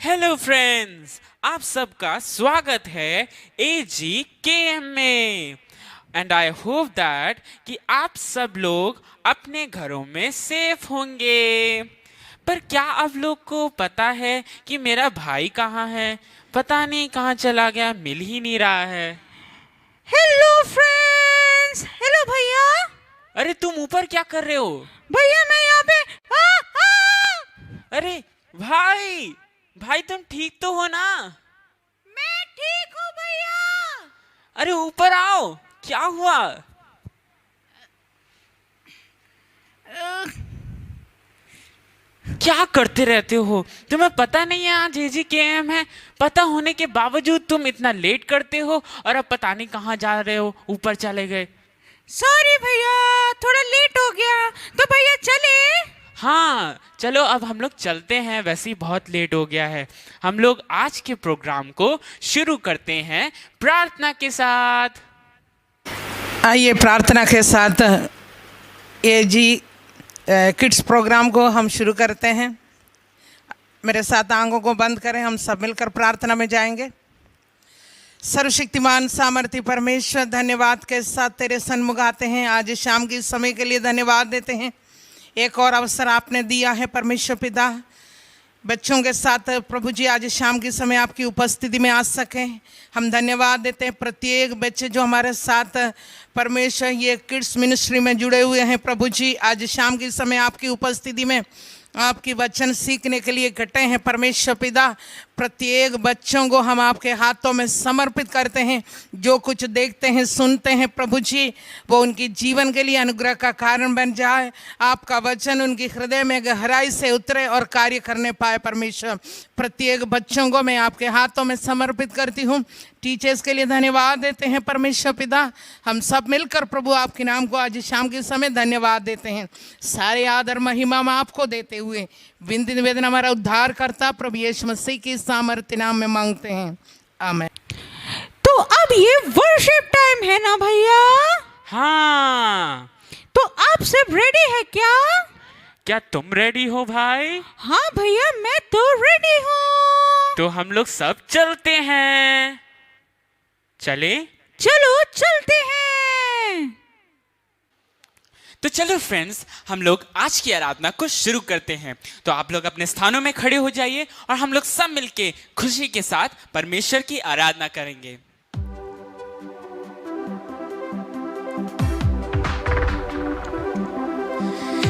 Hello friends, आप सबका स्वागत है AGKM में। एंड आई होप दैट कि आप सब लोग अपने घरों में सेफ होंगे। पर क्या आप लोग को पता है कि मेरा भाई कहाँ है? पता नहीं कहाँ चला गया, मिल ही नहीं रहा है। Hello friends. हेलो भैया। अरे तुम ऊपर क्या कर रहे हो? भैया मैं यहाँ पे अरे भाई, भाई तुम ठीक तो हो ना? मैं ठीक हूँ भैया। अरे ऊपर आओ, क्या हुआ? क्या करते रहते हो? तुम्हें पता नहीं है आज AGKM है? पता होने के बावजूद तुम इतना लेट करते हो और अब पता नहीं कहाँ जा रहे हो, ऊपर चले गए। सॉरी भैया, थोड़ा लेट हो गया। तो भैया चले? हाँ चलो, अब हम लोग चलते हैं, वैसे ही बहुत लेट हो गया है। हम लोग आज के प्रोग्राम को शुरू करते हैं प्रार्थना के साथ। आइए प्रार्थना के साथ AG किड्स प्रोग्राम को हम शुरू करते हैं। मेरे साथ आंखों को बंद करें, हम सब मिलकर प्रार्थना में जाएंगे। सर्वशक्तिमान सामर्थ्य परमेश्वर, धन्यवाद के साथ तेरे सन्मुख आते हैं। आज शाम के समय के लिए धन्यवाद देते हैं। एक और अवसर आपने दिया है परमेश्वर पिता, बच्चों के साथ प्रभु जी आज शाम के समय आपकी उपस्थिति में आ सकें। हम धन्यवाद देते हैं प्रत्येक बच्चे जो हमारे साथ परमेश्वर ये किड्स मिनिस्ट्री में जुड़े हुए हैं। प्रभु जी आज शाम के समय आपकी उपस्थिति में आपकी वचन सीखने के लिए इकट्ठे हैं। परमेश्वर पिता, प्रत्येक बच्चों को हम आपके हाथों में समर्पित करते हैं। जो कुछ देखते हैं सुनते हैं प्रभु जी, वो उनकी जीवन के लिए अनुग्रह का कारण बन जाए। आपका वचन उनकी हृदय में गहराई से उतरे और कार्य करने पाए। परमेश्वर, प्रत्येक बच्चों को मैं आपके हाथों में समर्पित करती हूँ। टीचर्स के लिए धन्यवाद देते हैं परमेश्वर पिता। हम सब मिलकर प्रभु आपके नाम को आज शाम के समय धन्यवाद देते हैं। सारे आदर महिमा हम आपको देते हुए विनती निवेदन हमारा उद्धार करता प्रभु यीशु मसीह के सामर्थ्य नाम में मांगते हैं, आमीन। तो अब ये वर्शिप टाइम है ना भैया? हाँ, तो आप सब रेडी है क्या? क्या तुम रेडी हो भाई? हाँ भैया, मैं तो रेडी हूँ। तो हम लोग सब चलते हैं। चले? चलो चलते हैं। तो चलो फ्रेंड्स, हम लोग आज की आराधना को शुरू करते हैं। तो आप लोग अपने स्थानों में खड़े हो जाइए और हम लोग सब मिलके खुशी के साथ परमेश्वर की आराधना करेंगे।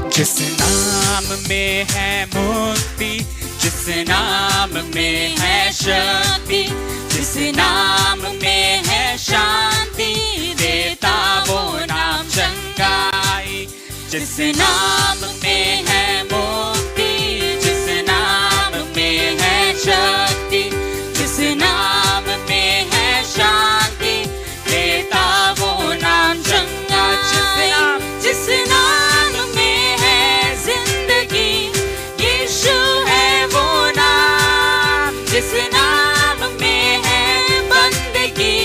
जिस नाम में है मुक्ति, जिस नाम में है शक्ति, जिस नाम में है शांति, देता वो नाम चंगाई। जिस नाम में है मुक्ति, जिस नाम में है शक्ति, जिस नाम में है शांति, देता वो नाम चंगाई। जिस नाम में है जिंदगी, यीशु है वो नाम। जिस नाम में है बंदगी,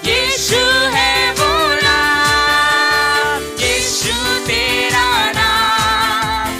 यीशु है वो नाम। यीशु तेरा नाम,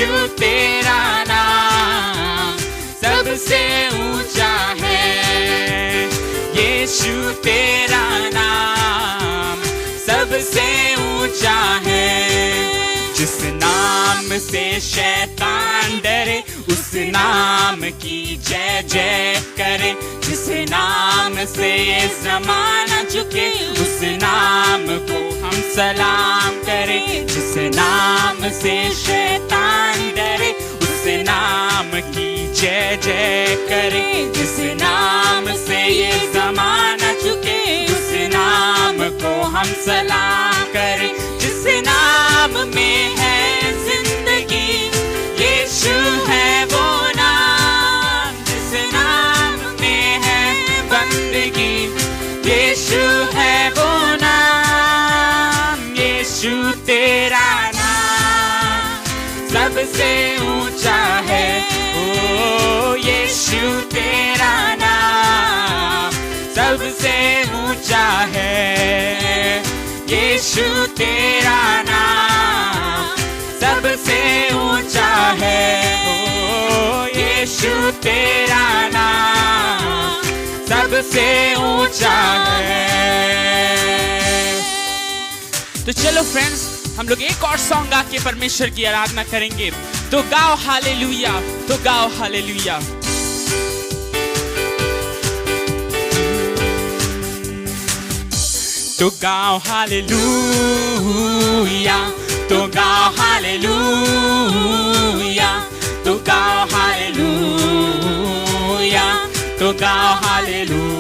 यीशु तेरा नाम सबसे ऊंचा है, यीशु तेरा नाम सबसे ऊंचा है। जिस नाम से शैतान डरे उस नाम की जय जय करे, जिस नाम से ये ज़माना झुके उस नाम को हम सलाम करें। जिस नाम से शैतान डरे उस नाम की जय जय करे, जिस नाम से ये ज़माना झुके उस नाम को हम सलाम करें। जिस नाम में है जिंदगी यीशु है वो नाम, जिस नाम में है बंदगी यीशु है वो नाम। यीशु तेरा नाम सबसे ऊंचा है, ओ यीशु तेरा नाम सबसे ऊंचा है, यीशु तेरा नाम सबसे ऊंचा है, ओ यीशु तेरा नाम सबसे ऊंचा है। तो चलो फ्रेंड्स, हम लोग एक और सॉन्ग गा के परमेश्वर की आराधना करेंगे। तो गाओ हालेलुया, तो गाओ हालेलुया। तो गाओ हालेलुया, तो गाओ हालेलुया, तो गाओ हालेलुया, तो गाओ हालेलुया,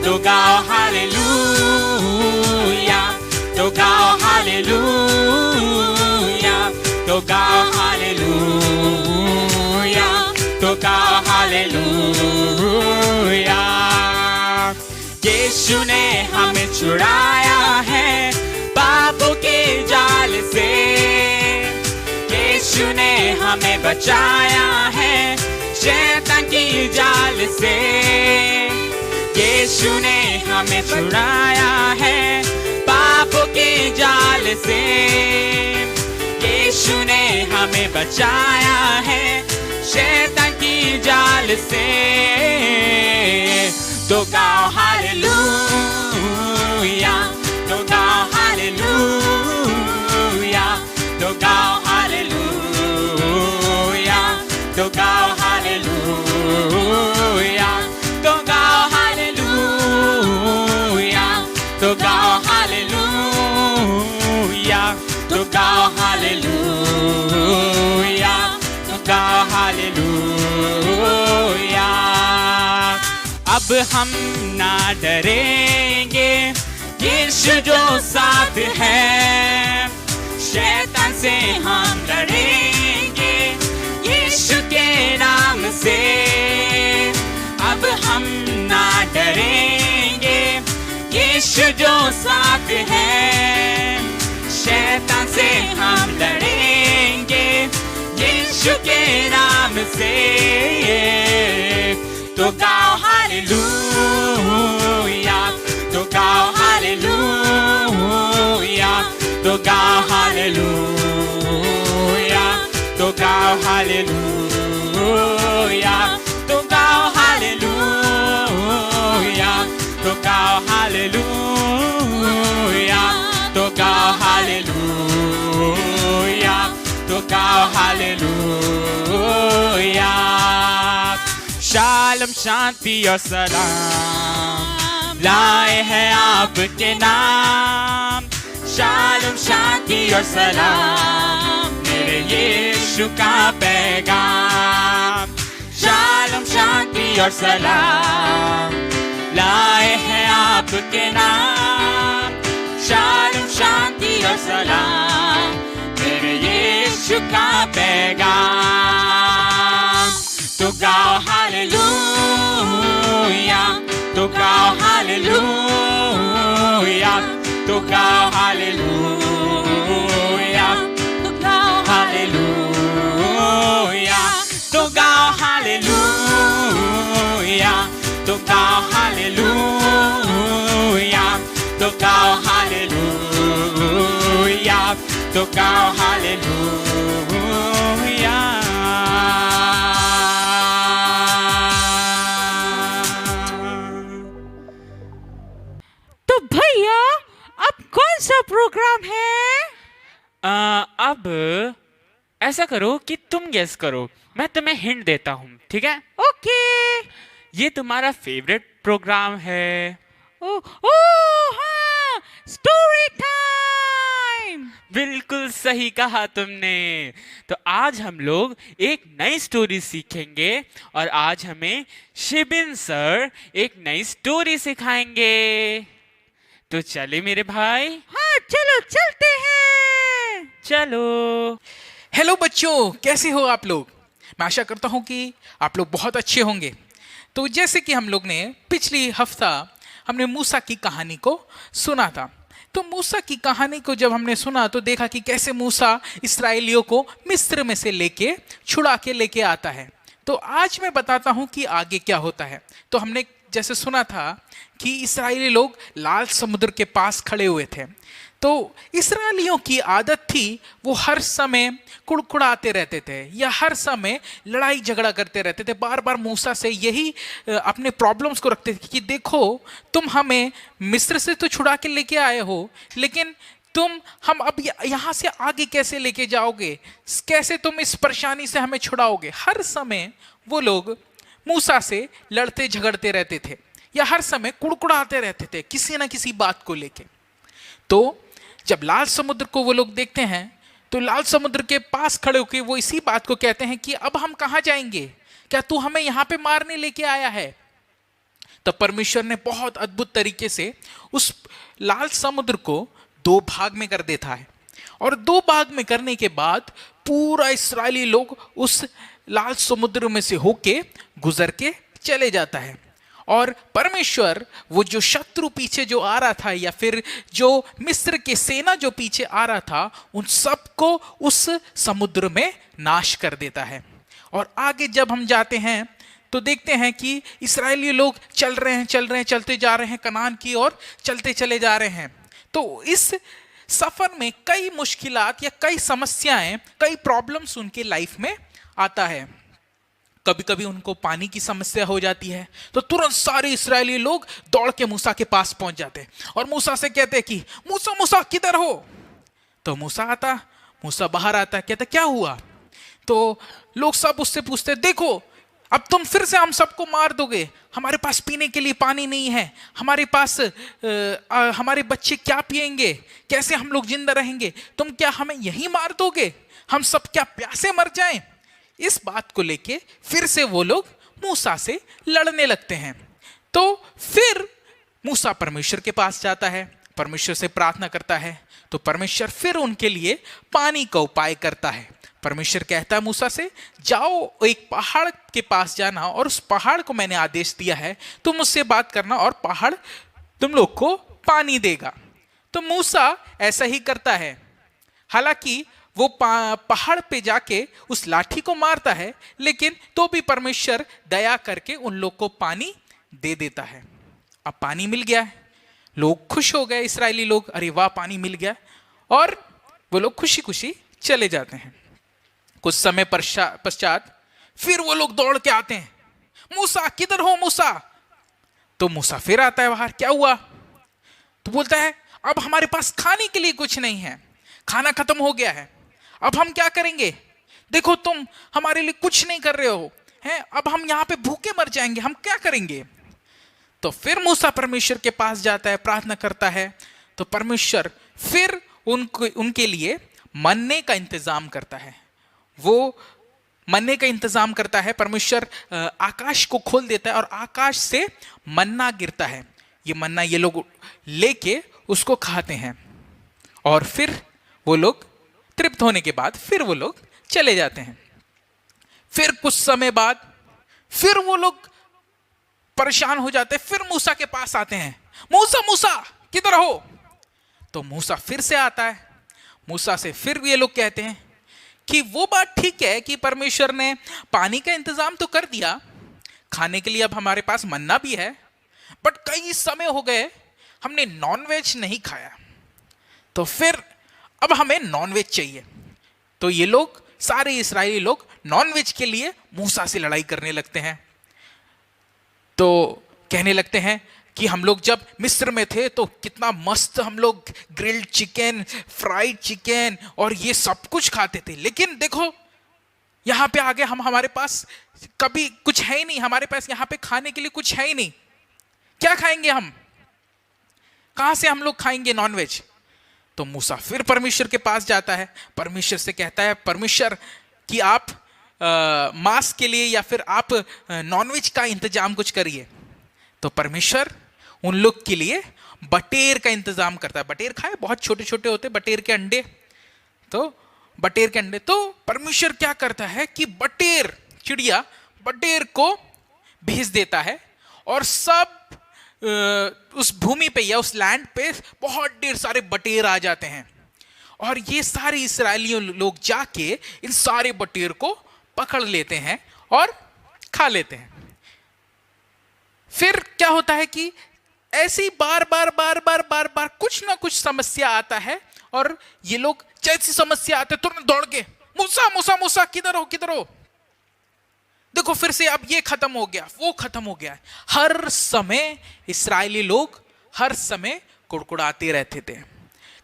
तो गाओ हालेलुया, तो गाओ हालेलुया, तो गाओ हालेलुया, तो गाओ हालेलुया। यीशु ने हमें छुड़ाया है पापों के जाल से, यीशु ने हमें बचाया है शैतान की जाल से, यीशु ने हमें छुड़ाया है पापों के जाल से, यीशु ने हमें बचाया है शैतान की जाल से। तो गाओ हालेलुया, तो गाओ हालेलुया, तो गाओ हालेलुया, तो गाओ हालेलुया, तो गाओ हालेलुया, तो गाओ हालेलुया, तो गाओ हालेलुया, तो गाओ हालेलुया। अब हम ना डरेंगे, यीशु जो साथ है, शैतान से हम लड़ेंगे यीशु के नाम से। अब हम ना डरेंगे, यीशु जो साथ है, शैतान से हम लड़ेंगे यीशु के नाम से। तो गाओ हालेलुया, तो गाओ हालेलुया, तो गाओ हालेलुया, तो गाओ हालेलुया, तो गाओ हालेलुया, तो गाओ हालेलुया, तो गाओ हालेलुया, तो गाओ हालेलुया। शालम शांति और सलाम लाए हैं आपके नाम, शालम शांति और सलाम मेरे यीशु का पैगाम। शालम शांति और सलाम लाए हैं आपके नाम, शालम शांति और सलाम मेरे यीशु का पैगाम। तो गाओ हालेलुया, तो गाओ हालेलुया, तो गाओ हालेलुया, तो गाओ हालेलुया, तो गाओ हालेलुया, तो गाओ हालेलुया, तो गाओ हालेलुया, तो गाओ हालेलुया। तो भैया अब कौन सा प्रोग्राम है? अब ऐसा करो कि तुम गेस करो, मैं तुम्हें हिंट देता हूँ, ठीक है? ओके। ये तुम्हारा फेवरेट प्रोग्राम है। ओ हाँ, स्टोरी टाइम। बिल्कुल सही कहा तुमने। तो आज हम लोग एक नई स्टोरी सीखेंगे और आज हमें शिबिन सर एक नई स्टोरी सिखाएंगे। तो चले मेरे भाई। हाँ चलो चलते हैं। चलो। हेलो बच्चों, कैसे हो आप लोग? मैं आशा करता हूँ कि आप लोग बहुत अच्छे होंगे। तो जैसे कि हम लोग ने पिछली हफ्ता हमने मूसा की कहानी को सुना था। तो मूसा की कहानी को जब हमने सुना तो देखा कि कैसे मूसा इस्राएलियों को मिस्र में से लेके छुड़ा के लेके आता है। तो आज मैं बताता हूँ कि आगे क्या होता है। तो हमने जैसे सुना था कि इस्राएली लोग लाल समुद्र के पास खड़े हुए थे। तो इस्राएलियों की आदत थी वो हर समय कुड़कुड़ाते रहते थे या हर समय लड़ाई झगड़ा करते रहते थे। बार बार मूसा से यही अपने प्रॉब्लम्स को रखते थे कि देखो, तुम हमें मिस्र से तो छुड़ा के लेके आए हो, लेकिन हम अब यहाँ से आगे कैसे लेके जाओगे? कैसे तुम इस परेशानी से हमें छुड़ाओगे? हर समय वो लोग मूसा से लड़ते झगड़ते रहते थे या हर समय कुड़कुड़ाते रहते थे किसी ना किसी बात को लेके। तो जब लाल समुद्र को वो लोग देखते हैं तो लाल समुद्र के पास खड़े होकर वो इसी बात को कहते हैं कि अब हम कहाँ जाएंगे? क्या तू हमें यहाँ पे मारने लेके आया है? तो परमेश्वर ने बहुत अद्भुत तरीके से उस लाल समुद्र को दो भाग में कर देता है और दो भाग में करने के बाद पूरा इस्राएली लोग उस लाल समुद्र में से होके गुजर के चले जाता है। और परमेश्वर वो जो शत्रु पीछे जो आ रहा था या फिर जो मिस्र के सेना जो पीछे आ रहा था, उन सबको उस समुद्र में नाश कर देता है। और आगे जब हम जाते हैं तो देखते हैं कि इस्राएली लोग चलते जा रहे हैं कनान की ओर चलते चले जा रहे हैं। तो इस सफर में कई मुश्किलात या कई समस्याएं, कई प्रॉब्लम्स उनके लाइफ में आता है। कभी कभी उनको पानी की समस्या हो जाती है तो तुरंत सारे इस्राएली लोग दौड़ के मूसा के पास पहुंच जाते हैं और मूसा से कहते हैं कि मूसा मूसा किधर हो? तो मूसा बाहर आता है, कहता क्या हुआ? तो लोग सब उससे पूछते, देखो अब तुम फिर से हम सबको मार दोगे, हमारे पास पीने के लिए पानी नहीं है, हमारे पास हमारे बच्चे क्या पिएंगे, कैसे हम लोग जिंदा रहेंगे? तुम क्या हमें यहीं मार दोगे? हम सब क्या प्यासे मर जाएं? इस बात को लेके फिर से वो लोग मूसा से लड़ने लगते हैं। तो फिर मूसा परमेश्वर के पास जाता है, परमेश्वर से प्रार्थना करता है। तो परमेश्वर फिर उनके लिए पानी का उपाय करता है। परमेश्वर कहता है मूसा से, जाओ एक पहाड़ के पास जाना और उस पहाड़ को मैंने आदेश दिया है, तुम उससे बात करना और पहाड़ तुम लोग को पानी देगा। तो मूसा ऐसा ही करता है। हालांकि वो पहाड़ पे जाके उस लाठी को मारता है, लेकिन तो भी परमेश्वर दया करके उन लोग को पानी दे देता है। अब पानी मिल गया है, लोग खुश हो गए इस्राएली लोग, अरे वाह पानी मिल गया, और वो लोग खुशी खुशी चले जाते हैं। कुछ समय पश्चात फिर वो लोग दौड़ के आते हैं, मूसा किधर हो मूसा? तो मूसा फिर आता है बाहर, क्या हुआ? तो बोलता है अब हमारे पास खाने के लिए कुछ नहीं है, खाना खत्म हो गया है, अब हम क्या करेंगे? देखो तुम हमारे लिए कुछ नहीं कर रहे हो, हैं? अब हम यहाँ पे भूखे मर जाएंगे, हम क्या करेंगे? तो फिर मूसा परमेश्वर के पास जाता है, प्रार्थना करता है। तो परमेश्वर फिर उनके लिए मन्ने का इंतजाम करता है। वो मन्ने का इंतजाम करता है, परमेश्वर आकाश को खोल देता है और आकाश से मन्ना गिरता है। ये मन्ना ये लोग लेके उसको खाते हैं और फिर वो लोग तृप्त होने के बाद फिर वो लोग चले जाते हैं। फिर कुछ समय बाद फिर वो लोग परेशान हो जाते हैं, फिर मूसा के पास आते हैं, मूसा मूसा किधर हो? तो मूसा फिर से आता है। मूसा से फिर ये लोग कहते हैं कि वो बात ठीक है कि परमेश्वर ने पानी का इंतजाम तो कर दिया, खाने के लिए अब हमारे पास मन्ना भी है, बट कई समय हो गए हमने नॉनवेज नहीं खाया। तो फिर अब हमें नॉनवेज चाहिए। तो ये लोग सारे इस्राएली लोग नॉनवेज के लिए मूसा से लड़ाई करने लगते हैं। तो कहने लगते हैं कि हम लोग जब मिस्र में थे तो कितना मस्त हम लोग ग्रिल्ड चिकन, फ्राइड चिकन और ये सब कुछ खाते थे, लेकिन देखो यहाँ पे आगे हमारे पास कभी कुछ है ही नहीं, हमारे पास यहाँ पे खाने के लिए कुछ है ही नहीं, क्या खाएंगे हम, कहां से हम लोग खाएंगे नॉनवेज। तो मूसा फिर परमेश्वर के पास जाता है, परमेश्वर से कहता है परमेश्वर कि आप मांस के लिए या फिर आप नॉनवेज का इंतजाम कुछ करिए। तो परमेश्वर उन लोग के लिए बटेर का इंतजाम करता है। बटेर खाए, बहुत छोटे छोटे होते बटेर के अंडे। तो बटेर के अंडे, तो परमेश्वर क्या करता है कि बटेर, चिड़िया बटेर को भेज देता है और सब उस भूमि पे या उस लैंड पे बहुत ढेर सारे बटेर आ जाते हैं और ये सारे इस्राएलियों लोग जाके इन सारे बटेर को पकड़ लेते हैं और खा लेते हैं। फिर क्या होता है कि ऐसी बार बार कुछ ना कुछ समस्या आता है और ये लोग जैसी समस्या आते तुरंत दौड़ के मूसा मूसा मूसा किधर हो, देखो फिर से अब ये खत्म हो गया, वो खत्म हो गया। हर समय इस्राएली लोग हर समय कुड़कुड़ाते रहते थे।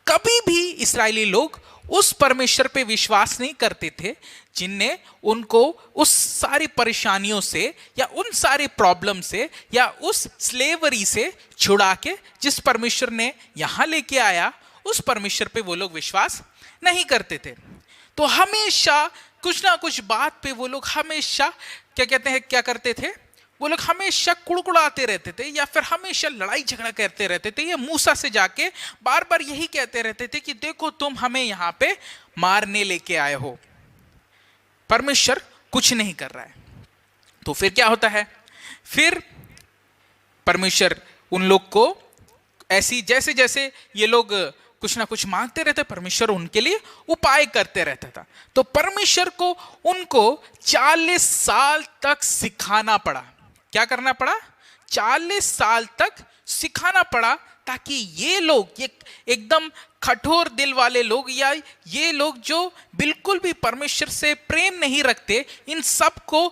कभी भी इस्राएली लोग उस परमेश्वर पे विश्वास नहीं करते थे जिनने उनको उस सारी परेशानियों से या उन सारे प्रॉब्लम से या उस स्लेवरी से छुड़ा के जिस परमेश्वर ने यहां लेके आया, उस परमेश्वर पे वो लोग विश्वास नहीं करते थे। तो हमेशा कुछ ना कुछ बात पे वो लोग हमेशा क्या करते थे, वो लोग हमेशा कुड़कुड़ाते रहते थे या फिर हमेशा लड़ाई झगड़ा करते रहते थे। ये मूसा से जाके बार बार यही कहते रहते थे कि देखो तुम हमें यहाँ पे मारने लेके आए हो, परमेश्वर कुछ नहीं कर रहा है। तो फिर क्या होता है, फिर परमेश्वर उन लोग को ऐसी जैसे जैसे ये लोग कुछ ना कुछ मांगते रहते, परमेश्वर उनके लिए उपाय करते रहता था। तो परमेश्वर को उनको 40 साल तक सिखाना पड़ा। क्या करना पड़ा? 40 साल तक सिखाना पड़ा ताकि ये लोग, ये एकदम कठोर दिल वाले लोग या ये लोग जो बिल्कुल भी परमेश्वर से प्रेम नहीं रखते, इन सब को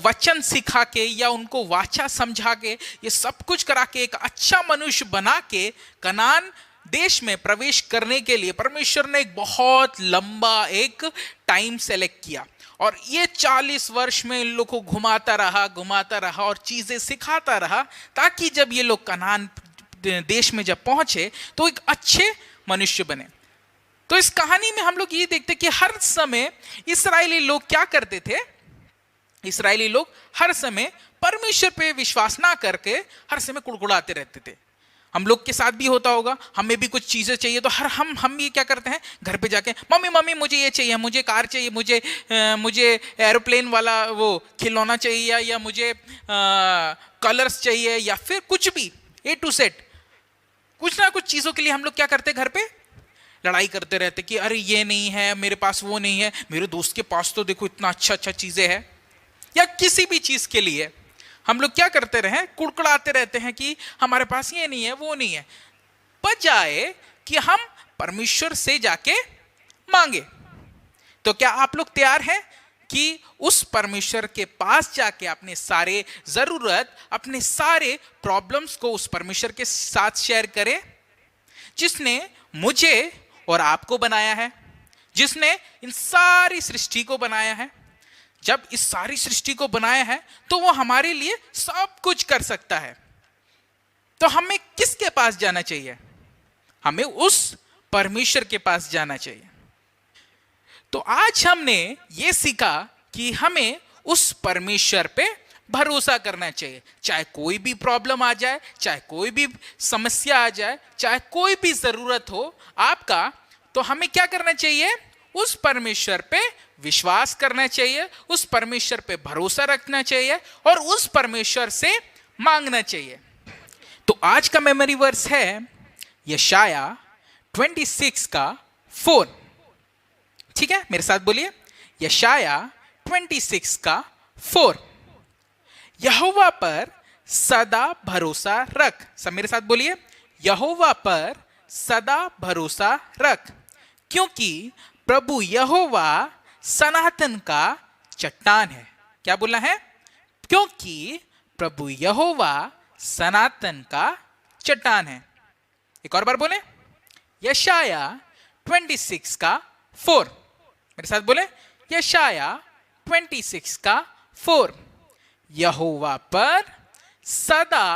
वचन सिखा के या उनको वाचा समझा के ये सब कुछ करा के एक अच्छा मनुष्य बना के कनान देश में प्रवेश करने के लिए परमेश्वर ने एक बहुत लंबा एक टाइम सेलेक्ट किया और ये 40 वर्ष में इन लोग को घुमाता रहा और चीजें सिखाता रहा ताकि जब ये लोग कनान देश में जब पहुंचे तो एक अच्छे मनुष्य बने। तो इस कहानी में हम लोग ये देखते कि हर समय इस्राएली लोग क्या करते थे, इस्राएली लोग हर समय परमेश्वर पे विश्वास ना करके हर समय कुड़कुड़ाते रहते थे। हम लोग के साथ भी होता होगा, हमें भी कुछ चीजें चाहिए तो हम ये क्या करते हैं, घर पे जाके मम्मी मुझे ये चाहिए, मुझे कार चाहिए, मुझे एरोप्लेन वाला वो खिलौना चाहिए या मुझे कलर्स चाहिए या फिर कुछ भी A to Z कुछ ना कुछ चीजों के लिए हम लोग क्या करते, घर पे लड़ाई करते रहते कि अरे ये नहीं है मेरे पास, वो नहीं है, मेरे दोस्त के पास तो देखो इतना अच्छा चीजें है। या किसी भी चीज के लिए हम लोग क्या करते रहे, कुड़कुड़ाते रहते हैं कि हमारे पास ये नहीं है, वो नहीं है, बजाय कि हम परमेश्वर से जाके मांगे। तो क्या आप लोग तैयार हैं कि उस परमेश्वर के पास जाके अपने सारे जरूरत, अपने सारे प्रॉब्लम्स को उस परमेश्वर के साथ शेयर करें जिसने मुझे और आपको बनाया है, जिसने इन सारी सृष्टि को बनाया है। जब इस सारी सृष्टि को बनाया है तो वो हमारे लिए सब कुछ कर सकता है। तो हमें किसके पास जाना चाहिए? हमें उस परमेश्वर के पास जाना चाहिए। तो आज हमने ये सीखा कि हमें उस परमेश्वर पे भरोसा करना चाहिए, चाहे कोई भी प्रॉब्लम आ जाए, चाहे कोई भी समस्या आ जाए, चाहे कोई भी जरूरत हो आपका, तो हमें क्या करना चाहिए? उस परमेश्वर पे विश्वास करना चाहिए, उस परमेश्वर पे भरोसा रखना चाहिए और उस परमेश्वर से मांगना चाहिए। तो आज का मेमोरी वर्स है यशाया 26 का 4। ठीक है, मेरे साथ बोलिए, यशाया 26 का 4। यहोवा पर सदा भरोसा रख। सब मेरे साथ बोलिए, यहोवा पर सदा भरोसा रख क्योंकि प्रभु यहोवा सनातन का चट्टान है। क्या बोला है? क्योंकि प्रभु यहोवा सनातन का चट्टान है। एक और बार बोले, यशाया 26 का 4। मेरे साथ बोले, यशाया 26 का 4। यहोवा पर सदा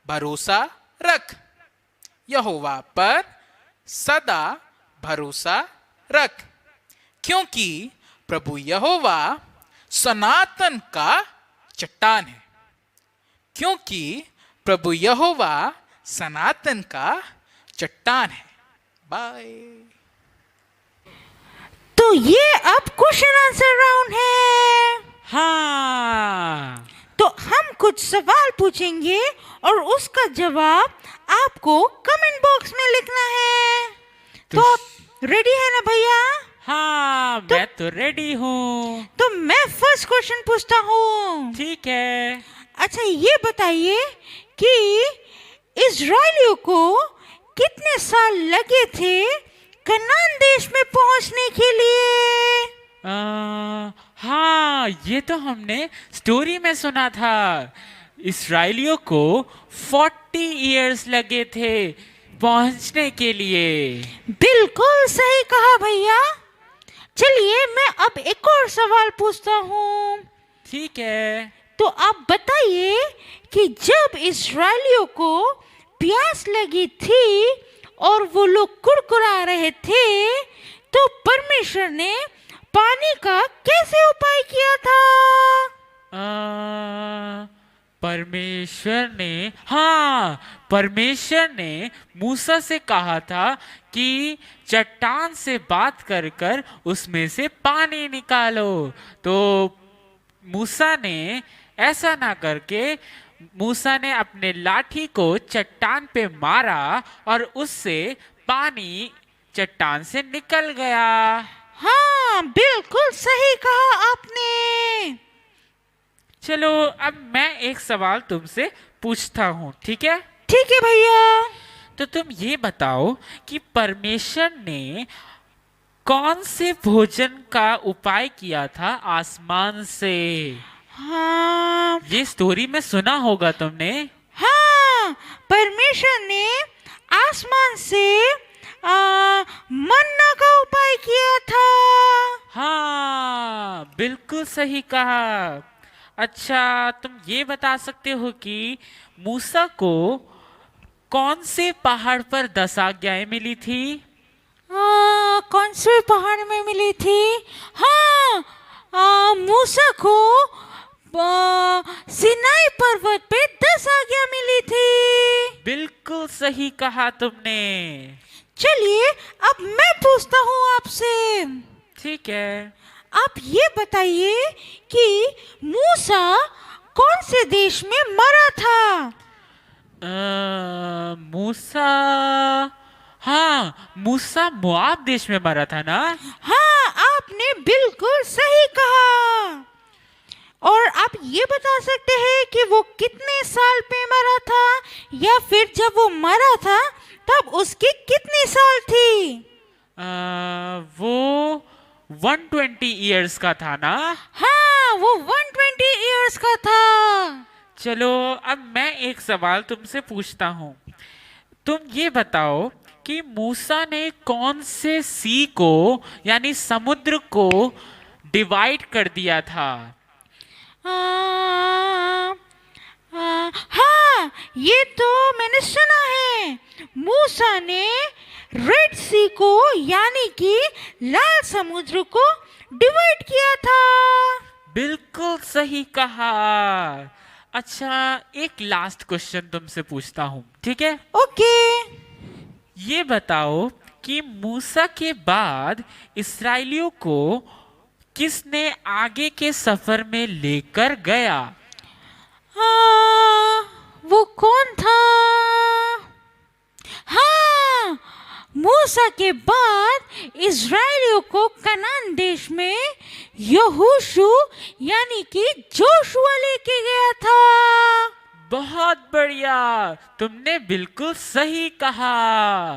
भरोसा रख। यहोवा पर सदा भरोसा रख, क्योंकि प्रभु यहोवा सनातन का चट्टान है। क्योंकि प्रभु यहोवा सनातन का चट्टान है। बाय। तो ये अब क्वेश्चन आंसर राउंड है। हाँ, तो हम कुछ सवाल पूछेंगे और उसका जवाब आपको कमेंट बॉक्स में लिखना है। तो आप रेडी है ना भैया? हाँ, मैं तो रेडी हूँ। तो मैं फर्स्ट क्वेश्चन पूछता हूँ। ठीक है। अच्छा, ये बताइए कि इजराइलियों को कितने साल लगे थे कनान देश में पहुंचने के लिए? हाँ, ये तो हमने स्टोरी में सुना था। इस्राएलियों को 40 इयर्स लगे थे पहुंचने के लिए। बिल्कुल सही कहा भैया। चलिए मैं अब एक और सवाल पूछता हूँ। ठीक है। तो आप बताइए कि जब इस्राएलियों को प्यास लगी थी और वो लोग कुड़कुड़ा रहे थे, तो परमेश्वर ने पानी का कैसे उपाय किया था? परमेश्वर ने मूसा से कहा था कि चट्टान से बात कर कर उसमें से पानी निकालो। तो मूसा ने ऐसा ना करके मूसा ने अपने लाठी को चट्टान पे मारा और उससे पानी चट्टान से निकल गया। हाँ, बिल्कुल सही कहा आपने। चलो अब मैं एक सवाल तुमसे पूछता हूँ, ठीक है? ठीक है भैया। तो तुम ये बताओ कि परमेश्वर ने कौन से भोजन का उपाय किया था आसमान से? हाँ, ये स्टोरी में सुना होगा तुमने। हाँ, परमेश्वर ने आसमान से मन्ना का उपाय किया था। हाँ, बिल्कुल सही कहा। अच्छा, तुम ये बता सकते हो कि मूसा को कौन से पहाड़ पर 10 आज्ञाएं मिली थी? कौन से पहाड़ में मिली थी? हाँ, मूसा को सिनाई पर्वत पे 10 आज्ञा मिली थी। बिल्कुल सही कहा तुमने। चलिए अब मैं पूछता हूँ आपसे। ठीक है। आप ये बताइए कि मूसा कौन से देश में मरा था? मूसा मोआब देश में मरा था ना? हाँ, आपने बिल्कुल सही कहा। और आप ये बता सकते हैं कि वो कितने साल पे मरा था, या फिर जब वो मरा था तब उसकी कितनी साल थी? वो 120 इयर्स का था ना? हाँ, वो 120 इयर्स का था। चलो अब मैं एक सवाल तुमसे पूछता हूँ। तुम ये बताओ कि मूसा ने कौन से सी को यानी समुद्र को डिवाइड कर दिया था? हाँ, ये तो मैंने सुना है। मूसा ने रेड सी को यानी कि लाल समुद्र को डिवाइड किया था। बिल्कुल सही कहा। अच्छा, एक लास्ट क्वेश्चन तुमसे पूछता हूँ, ठीक है? ओके। ये बताओ कि मूसा के बाद इस्राएलियों को किसने आगे के सफर में लेकर गया? वो कौन था? हाँ, मूसा के बाद इस्राएलियों को कनान देश में यहोशू यानी कि जोशुआ लेके गया था। बहुत बढ़िया, तुमने बिल्कुल सही कहा।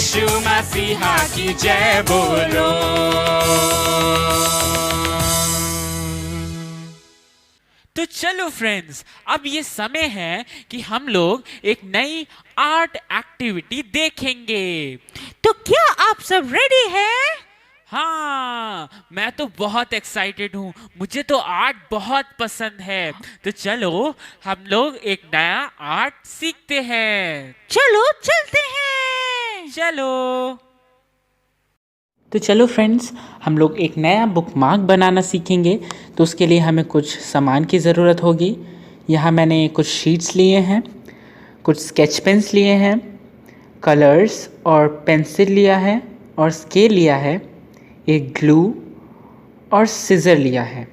यीशु मसीहा की जय बोलो। तो चलो फ्रेंड्स, अब ये समय है कि हम लोग एक नई आर्ट एक्टिविटी देखेंगे। तो क्या आप सब रेडी हैं? हाँ, मैं तो बहुत एक्साइटेड हूँ, मुझे तो आर्ट बहुत पसंद है। तो चलो हम लोग एक नया आर्ट सीखते हैं। चलो चलते हैं। चलो। तो चलो फ्रेंड्स, हम लोग एक नया बुकमार्क बनाना सीखेंगे। तो उसके लिए हमें कुछ सामान की ज़रूरत होगी। यहाँ मैंने कुछ शीट्स लिए हैं, कुछ स्केच पेन्स लिए हैं, कलर्स और पेंसिल लिया है, और स्केल लिया है, एक ग्लू और सिज़र लिया है।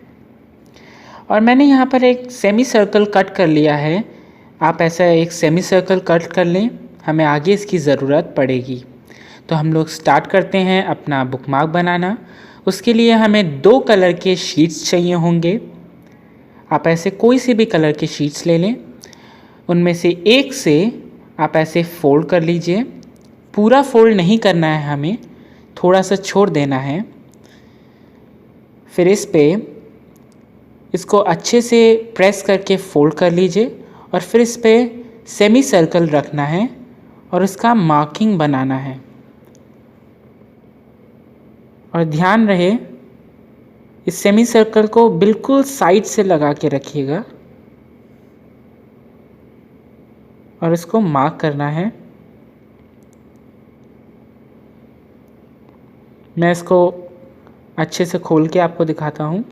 और मैंने यहाँ पर एक सेमी सर्कल कट कर लिया है। आप ऐसा एक सेमी सर्कल कट कर लें, हमें आगे इसकी ज़रूरत पड़ेगी। तो हम लोग स्टार्ट करते हैं अपना बुकमार्क बनाना। उसके लिए हमें 2 कलर के शीट्स चाहिए होंगे। आप ऐसे कोई सी भी कलर के शीट्स ले लें, उनमें से एक से आप ऐसे फोल्ड कर लीजिए। पूरा फोल्ड नहीं करना है, हमें थोड़ा सा छोड़ देना है। फिर इस पे इसको अच्छे से प्रेस करके फोल्ड कर लीजिए, और फिर इस पे सेमी सर्कल रखना है और इसका मार्किंग बनाना है। और ध्यान रहे, इस सेमी सर्कल को बिल्कुल साइड से लगा के रखिएगा और इसको मार्क करना है। मैं इसको अच्छे से खोल के आपको दिखाता हूँ।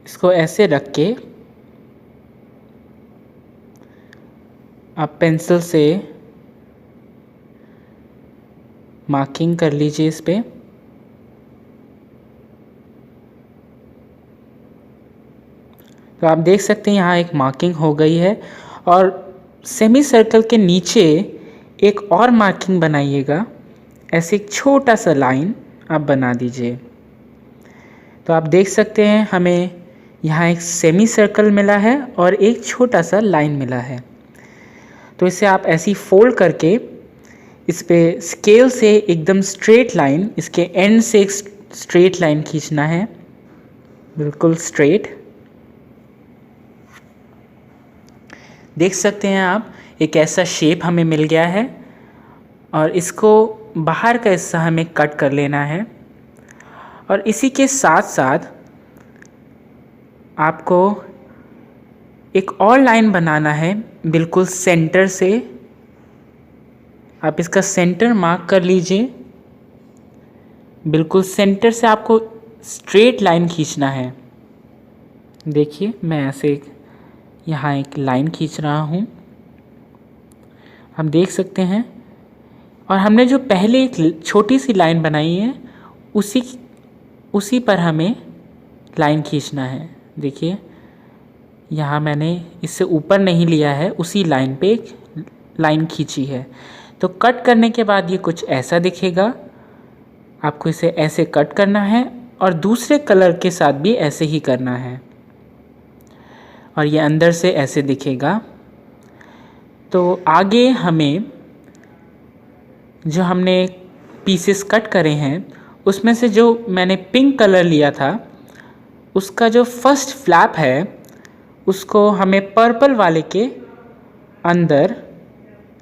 इसको ऐसे रख के आप पेंसिल से मार्किंग कर लीजिए इस पे। तो आप देख सकते हैं यहाँ एक मार्किंग हो गई है, और सेमी सर्कल के नीचे एक और मार्किंग बनाइएगा। ऐसे एक छोटा सा लाइन आप बना दीजिए। तो आप देख सकते हैं हमें यहाँ एक सेमी सर्कल मिला है और एक छोटा सा लाइन मिला है। तो इसे आप ऐसी फोल्ड करके इस पे स्केल से एकदम स्ट्रेट लाइन, इसके एंड से एक स्ट्रेट लाइन खींचना है, बिल्कुल स्ट्रेट। देख सकते हैं आप, एक ऐसा शेप हमें मिल गया है, और इसको बाहर का हिस्सा हमें कट कर लेना है। और इसी के साथ साथ आपको एक और लाइन बनाना है बिल्कुल सेंटर से। आप इसका सेंटर मार्क कर लीजिए। बिल्कुल सेंटर से आपको स्ट्रेट लाइन खींचना है। देखिए, मैं ऐसे यहाँ एक लाइन खींच रहा हूँ, हम देख सकते हैं। और हमने जो पहले एक छोटी सी लाइन बनाई है, उसी पर हमें लाइन खींचना है। देखिए, यहाँ मैंने इससे ऊपर नहीं लिया है, उसी लाइन पे एक लाइन खींची है। तो कट करने के बाद ये कुछ ऐसा दिखेगा। आपको इसे ऐसे कट करना है, और दूसरे कलर के साथ भी ऐसे ही करना है, और ये अंदर से ऐसे दिखेगा। तो आगे हमें जो हमने पीसेस कट करे हैं, उसमें से जो मैंने पिंक कलर लिया था, उसका जो फर्स्ट फ्लैप है, उसको हमें पर्पल वाले के अंदर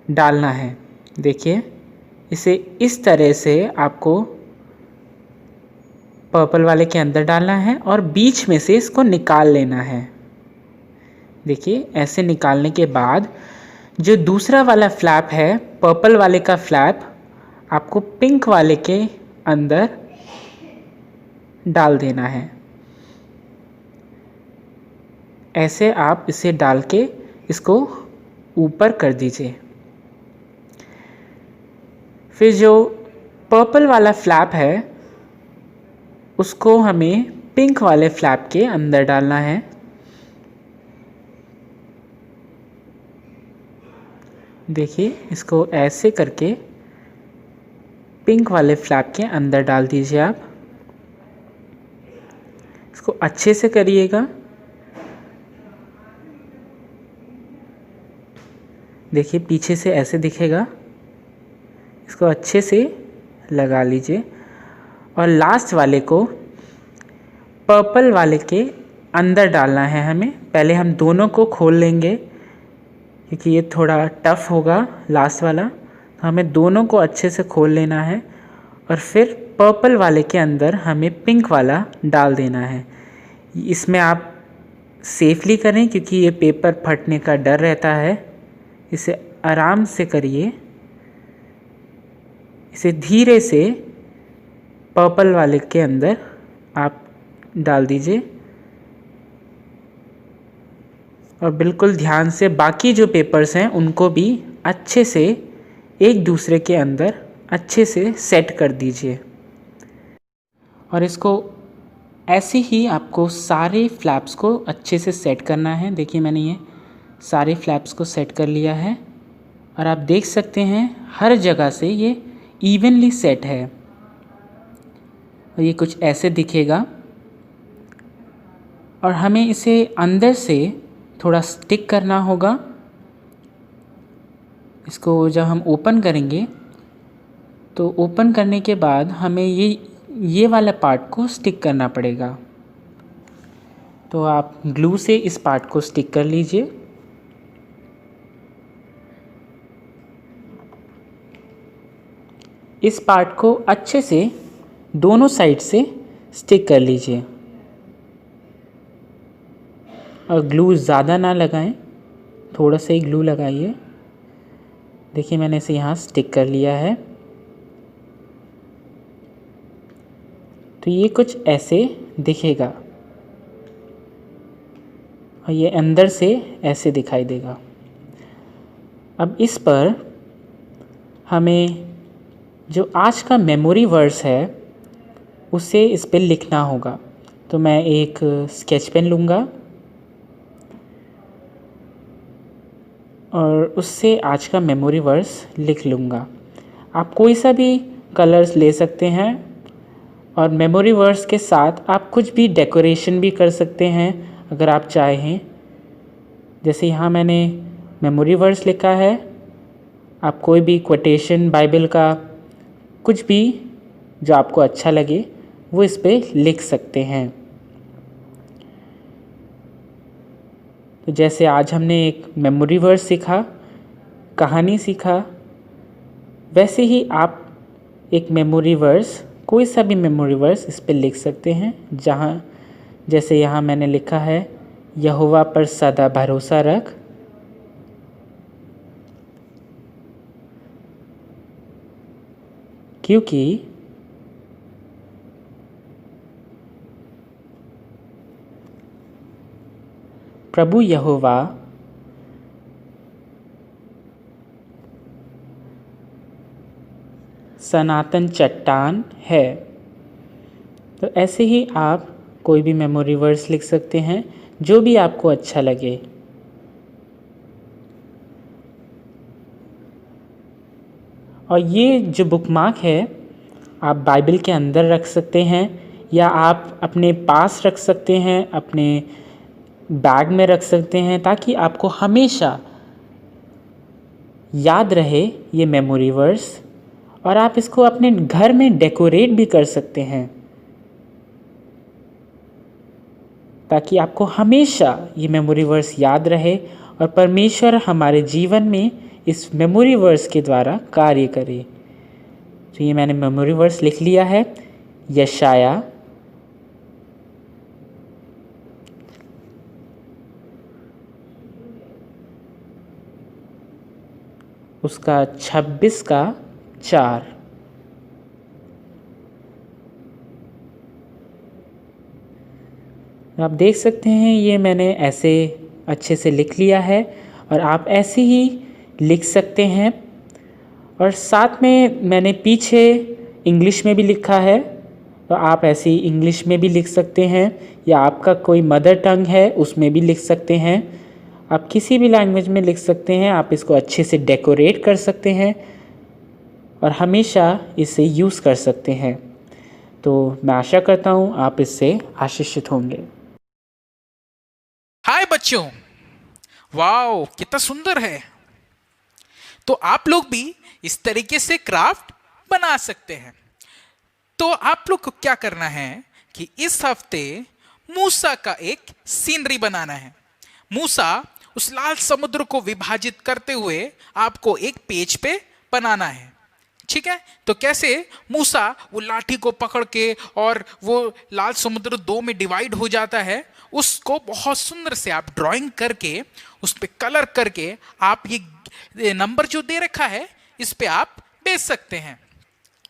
डालना है। देखिए, इसे इस तरह से आपको पर्पल वाले के अंदर डालना है, और बीच में से इसको निकाल लेना है। देखिए, ऐसे निकालने के बाद जो दूसरा वाला फ्लैप है, पर्पल वाले का फ्लैप, आपको पिंक वाले के अंदर डाल देना है। ऐसे आप इसे डाल के इसको ऊपर कर दीजिए। फिर जो पर्पल वाला फ्लैप है, उसको हमें पिंक वाले फ्लैप के अंदर डालना है। देखिए, इसको ऐसे करके पिंक वाले फ्लैप के अंदर डाल दीजिए। आप इसको अच्छे से करिएगा। देखिए पीछे से ऐसे दिखेगा, इसको अच्छे से लगा लीजिए। और लास्ट वाले को पर्पल वाले के अंदर डालना है हमें। पहले हम दोनों को खोल लेंगे क्योंकि ये थोड़ा टफ होगा लास्ट वाला, तो हमें दोनों को अच्छे से खोल लेना है और फिर पर्पल वाले के अंदर हमें पिंक वाला डाल देना है। इसमें आप सेफली करें क्योंकि ये पेपर फटने का डर रहता है। इसे आराम से करिए, इसे धीरे से पर्पल वाले के अंदर आप डाल दीजिए और बिल्कुल ध्यान से बाकी जो पेपर्स हैं उनको भी अच्छे से एक दूसरे के अंदर अच्छे से सेट कर दीजिए। और इसको ऐसे ही आपको सारे फ्लैप्स को अच्छे से सेट करना है। देखिए मैंने ये सारे फ्लैप्स को सेट कर लिया है और आप देख सकते हैं हर जगह से ये इवनली सेट है और ये कुछ ऐसे दिखेगा। और हमें इसे अंदर से थोड़ा स्टिक करना होगा। इसको जब हम ओपन करेंगे तो ओपन करने के बाद हमें ये वाला पार्ट को स्टिक करना पड़ेगा। तो आप ग्लू से इस पार्ट को स्टिक कर लीजिए। इस पार्ट को अच्छे से दोनों साइड से स्टिक कर लीजिए और ग्लू ज़्यादा ना लगाएं, थोड़ा सा ही ग्लू लगाइए। देखिए मैंने इसे यहाँ स्टिक कर लिया है। तो ये कुछ ऐसे दिखेगा और ये अंदर से ऐसे दिखाई देगा। अब इस पर हमें जो आज का मेमोरी वर्स है उसे इस पर लिखना होगा। तो मैं एक स्केच पेन लूँगा और उससे आज का मेमोरी वर्स लिख लूँगा। आप कोई सा भी कलर्स ले सकते हैं और मेमोरी वर्स के साथ आप कुछ भी डेकोरेशन भी कर सकते हैं अगर आप चाहें। जैसे यहाँ मैंने मेमोरी वर्स लिखा है, आप कोई भी कोटेशन बाइबल का कुछ भी जो आपको अच्छा लगे वो इस पे लिख सकते हैं। तो जैसे आज हमने एक मेमोरी वर्स सीखा, कहानी सीखा, वैसे ही आप एक मेमोरी वर्स, कोई सा भी मेमोरी वर्स इस पे लिख सकते हैं। जहाँ जैसे यहाँ मैंने लिखा है, यहोवा पर सदा भरोसा रख। क्योंकि प्रभु यहोवा सनातन चट्टान है। तो ऐसे ही आप कोई भी मेमोरी वर्स लिख सकते हैं जो भी आपको अच्छा लगे। और ये जो बुकमार्क है आप बाइबल के अंदर रख सकते हैं या आप अपने पास रख सकते हैं, अपने बैग में रख सकते हैं, ताकि आपको हमेशा याद रहे ये मेमोरी वर्स। और आप इसको अपने घर में डेकोरेट भी कर सकते हैं ताकि आपको हमेशा ये मेमोरी वर्स याद रहे और परमेश्वर हमारे जीवन में इस मेमोरी वर्स के द्वारा कार्य करे। तो ये मैंने मेमोरी वर्स लिख लिया है, यशाया उसका 26:4। आप देख सकते हैं ये मैंने ऐसे अच्छे से लिख लिया है और आप ऐसे ही लिख सकते हैं। और साथ में मैंने पीछे इंग्लिश में भी लिखा है, तो आप ऐसे ही इंग्लिश में भी लिख सकते हैं या आपका कोई मदर टंग है उसमें भी लिख सकते हैं। आप किसी भी लैंग्वेज में लिख सकते हैं। आप इसको अच्छे से डेकोरेट कर सकते हैं और हमेशा इसे यूज़ कर सकते हैं। तो मैं आशा करता हूँ आप इससे आशीषित होंगे। हाय बच्चों, वाओ कितना सुंदर है। तो आप लोग भी इस तरीके से क्राफ्ट बना सकते हैं। तो आप लोग को क्या करना है कि इस हफ्ते मूसा का एक सीनरी बनाना है। मूसा उस लाल समुद्र को विभाजित करते हुए आपको एक पेज पे बनाना है, ठीक है। तो कैसे मूसा वो लाठी को पकड़ के और वो लाल समुद्र दो में डिवाइड हो जाता है, उसको बहुत सुंदर से आप ड्राइंग करके उस पे कलर करके आप ये नंबर जो दे रखा है इस पे आप बेच सकते हैं।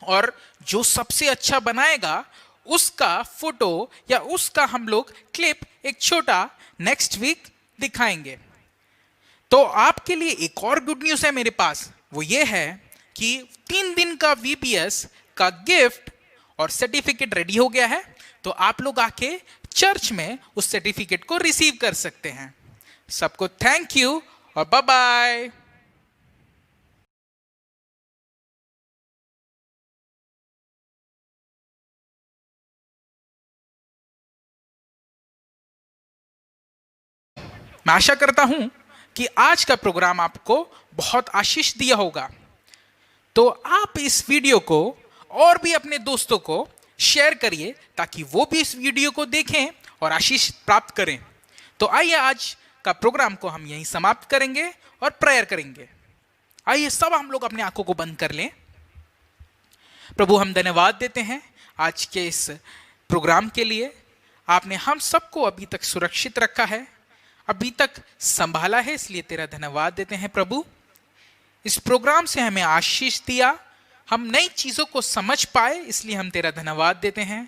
और जो सबसे अच्छा बनाएगा उसका फोटो या उसका हम लोग क्लिप एक छोटा नेक्स्ट वीक दिखाएंगे। तो आपके लिए एक और गुड न्यूज़ है मेरे पास, वो ये है कि 3 दिन का VBS का गिफ्ट और सर्टिफिकेट रेडी हो गया है। तो आप लोग आके चर्च में उस सर्टिफिकेट को रिसीव कर सकते हैं। सबको थैंक यू और बाय बाय। मैं आशा करता हूं कि आज का प्रोग्राम आपको बहुत आशीष दिया होगा। तो आप इस वीडियो को और भी अपने दोस्तों को शेयर करिए ताकि वो भी इस वीडियो को देखें और आशीष प्राप्त करें। तो आइए आज का प्रोग्राम को हम यहीं समाप्त करेंगे और प्रेयर करेंगे। आइए सब हम लोग अपने आंखों को बंद कर लें। प्रभु, हम धन्यवाद देते हैं आज के इस प्रोग्राम के लिए। आपने हम सबको अभी तक सुरक्षित रखा है, अभी तक संभाला है, इसलिए तेरा धन्यवाद देते हैं प्रभु। इस प्रोग्राम से हमें आशीष दिया, हम नई चीज़ों को समझ पाए, इसलिए हम तेरा धन्यवाद देते हैं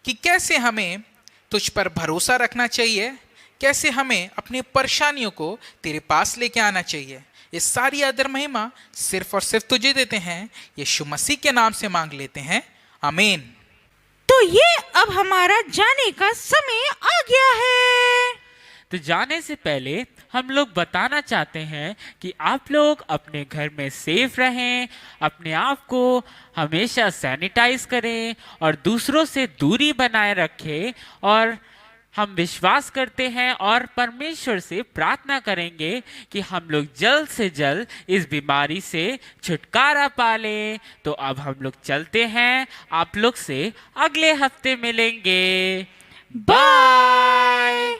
कि कैसे हमें तुझ पर भरोसा रखना चाहिए, कैसे हमें अपनी परेशानियों को तेरे पास लेके आना चाहिए। ये सारी आदर महिमा सिर्फ और सिर्फ तुझे देते हैं, यीशु मसीह के नाम से मांग लेते हैं, आमीन। तो ये अब हमारा जाने का समय आ गया है। तो जाने से पहले हम लोग बताना चाहते हैं कि आप लोग अपने घर में सेफ रहें, अपने आप को हमेशा सैनिटाइज करें और दूसरों से दूरी बनाए रखें। और हम विश्वास करते हैं और परमेश्वर से प्रार्थना करेंगे कि हम लोग जल्द से जल्द इस बीमारी से छुटकारा पा लें। तो अब हम लोग चलते हैं, आप लोग से अगले हफ्ते मिलेंगे। बाय।